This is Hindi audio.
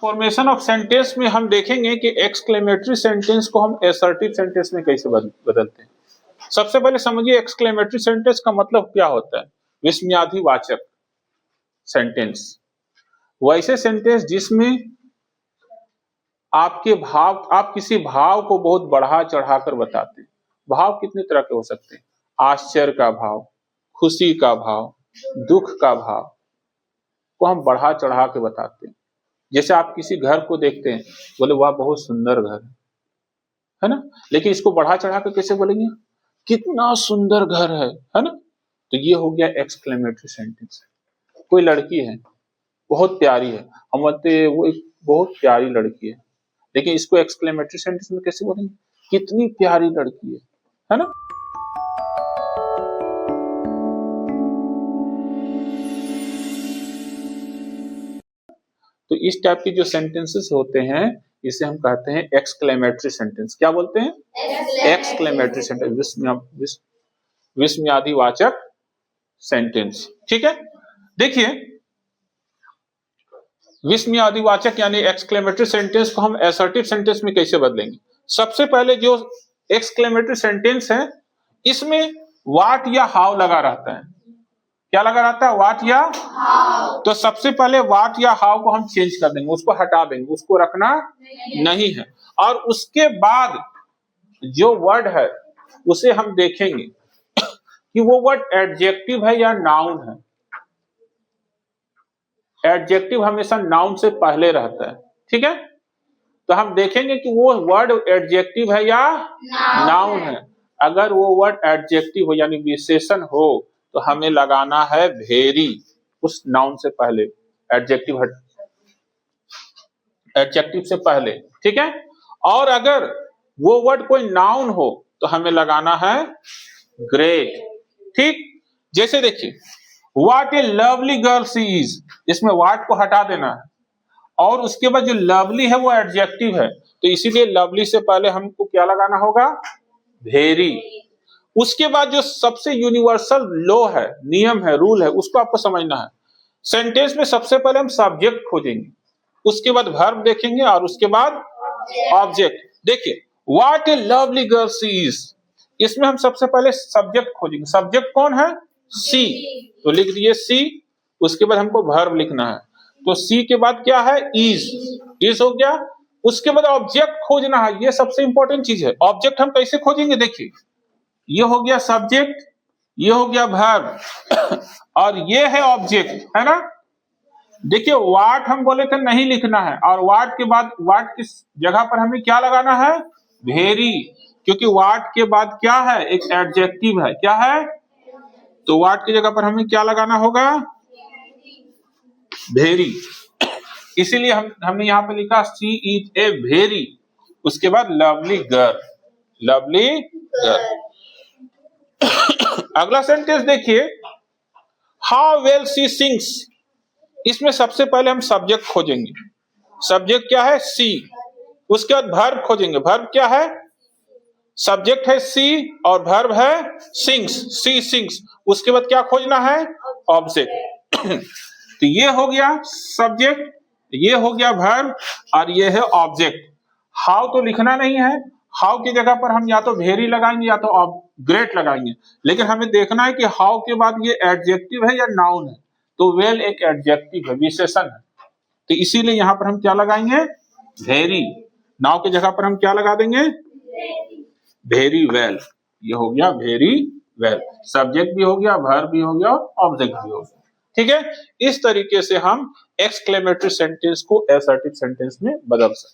फॉर्मेशन ऑफ सेंटेंस में हम देखेंगे कि एक्सक्लेमेटरी सेंटेंस को हम असर्टिव सेंटेंस में कैसे बदलते हैं। सबसे पहले समझिए एक्सक्लेमेटरी सेंटेंस का मतलब क्या होता है। विस्मयादिवाचक सेंटेंस, वैसे सेंटेंस जिसमें आपके भाव, आप किसी भाव को बहुत बढ़ा चढ़ाकर बताते हैं। भाव कितने तरह के हो सकते हैं, आश्चर्य का भाव, खुशी का भाव, दुख का भाव को हम बढ़ा चढ़ा के बताते हैं। जैसे आप किसी घर को देखते हैं, बोले वाह बहुत सुंदर घर है ना, लेकिन इसको बढ़ा चढ़ा के कैसे बोलेंगे, कितना सुंदर घर है ना। तो ये हो गया एक्सक्लेमेटरी सेंटेंस। कोई लड़की है बहुत प्यारी है, हम बोलते वो एक बहुत प्यारी लड़की है, लेकिन इसको एक्सक्लेमेटरी सेंटेंस में कैसे बोलेंगे, कितनी प्यारी लड़की है ना। तो इस टाइप के जो सेंटेंसेस होते हैं इसे हम कहते हैं एक्सक्लेमेटरी सेंटेंस। क्या बोलते हैं, एक्सक्लेमेटरी सेंटेंस, विस्मयादिवाचक सेंटेंस। ठीक है, देखिए विस्मयादिवाचक यानी एक्सक्लेमेटरी सेंटेंस को हम असर्टिव सेंटेंस में कैसे बदलेंगे। सबसे पहले जो एक्सक्लेमेटरी सेंटेंस है इसमें व्हाट या हाउ लगा रहता है। क्या लगा रहता है, व्हाट या हाउ। तो सबसे पहले व्हाट या हाउ को हम चेंज कर देंगे, उसको हटा देंगे, उसको रखना नहीं है। और उसके बाद जो वर्ड है उसे हम देखेंगे कि वो वर्ड एडजेक्टिव है या नाउन है। एडजेक्टिव हमेशा नाउन से पहले रहता है, ठीक है। तो हम देखेंगे कि वो वर्ड एडजेक्टिव है या नाउन है। अगर वो वर्ड एडजेक्टिव हो यानी विशेषण हो तो हमें लगाना है वेरी उस नाउन से पहले, एडजेक्टिव से पहले, ठीक है। और अगर वो वर्ड कोई नाउन हो तो हमें लगाना है ग्रेट। ठीक, जैसे देखिए what A lovely girl she is, इसमें व्हाट को हटा देना है और उसके बाद जो लवली है वो एडजेक्टिव है, तो इसीलिए लवली से पहले हमको क्या लगाना होगा, वेरी। उसके बाद जो सबसे यूनिवर्सल लॉ है, नियम है, रूल है, उसको आपको समझना है। सेंटेंस में सबसे पहले हम सब्जेक्ट खोजेंगे, उसके बाद वर्ब देखेंगे और उसके बाद ऑब्जेक्ट। देखिए what A lovely girl she is, इसमें हम सबसे पहले सब्जेक्ट खोजेंगे। सब्जेक्ट कौन है, सी, तो लिख दिए सी। उसके बाद हमको वर्ब लिखना है, तो सी के बाद क्या है, इज हो गया। उसके बाद ऑब्जेक्ट खोजना है, ये सबसे इंपॉर्टेंट चीज है। ऑब्जेक्ट हम कैसे खोजेंगे, देखिए ये हो गया सब्जेक्ट, ये हो गया वर्ब और ये है ऑब्जेक्ट, है ना। देखिए व्हाट हम बोले थे नहीं लिखना है, और व्हाट के बाद व्हाट किस जगह पर हमें क्या लगाना है, वेरी, क्योंकि व्हाट के बाद क्या है, एक एडजेक्टिव है, क्या है, तो व्हाट की जगह पर हमें क्या लगाना होगा, वेरी। इसीलिए हमने यहाँ पे लिखा शी इज ए वेरी, उसके बाद लवली गर्ल, लवली गर्ल। अगला सेंटेंस देखिए, हाउ वेल शी सिंग्स, इसमें सबसे पहले हम सब्जेक्ट खोजेंगे। सब्जेक्ट क्या है, सी। उसके बाद वर्ब खोजेंगे। वर्ब क्या है, सब्जेक्ट है सी और वर्ब है सिंग्स, सी सिंग्स। उसके बाद क्या खोजना है, ऑब्जेक्ट। तो ये हो गया सब्जेक्ट, ये हो गया वर्ब और ये है ऑब्जेक्ट। हाउ तो लिखना नहीं है, हाउ की जगह पर हम या तो वेरी लगाएंगे या तो ग्रेट लगाएंगे, लेकिन हमें देखना है कि हाउ के बाद ये एडजेक्टिव है या नाउन है। तो वेल एक एडजेक्टिव है, विशेषण है, तो इसीलिए यहां पर हम क्या लगाएंगे, वेरी। नाउ की जगह पर हम क्या लगा देंगे, वेरी वेल। ये हो गया वेरी वेल, सब्जेक्ट भी हो गया, वर्ब भी हो गया, ऑब्जेक्ट भी हो गया। ठीक है, इस तरीके से हम एक्सक्लेमेटरी सेंटेंस को असर्टिव सेंटेंस में बदल सकते हैं।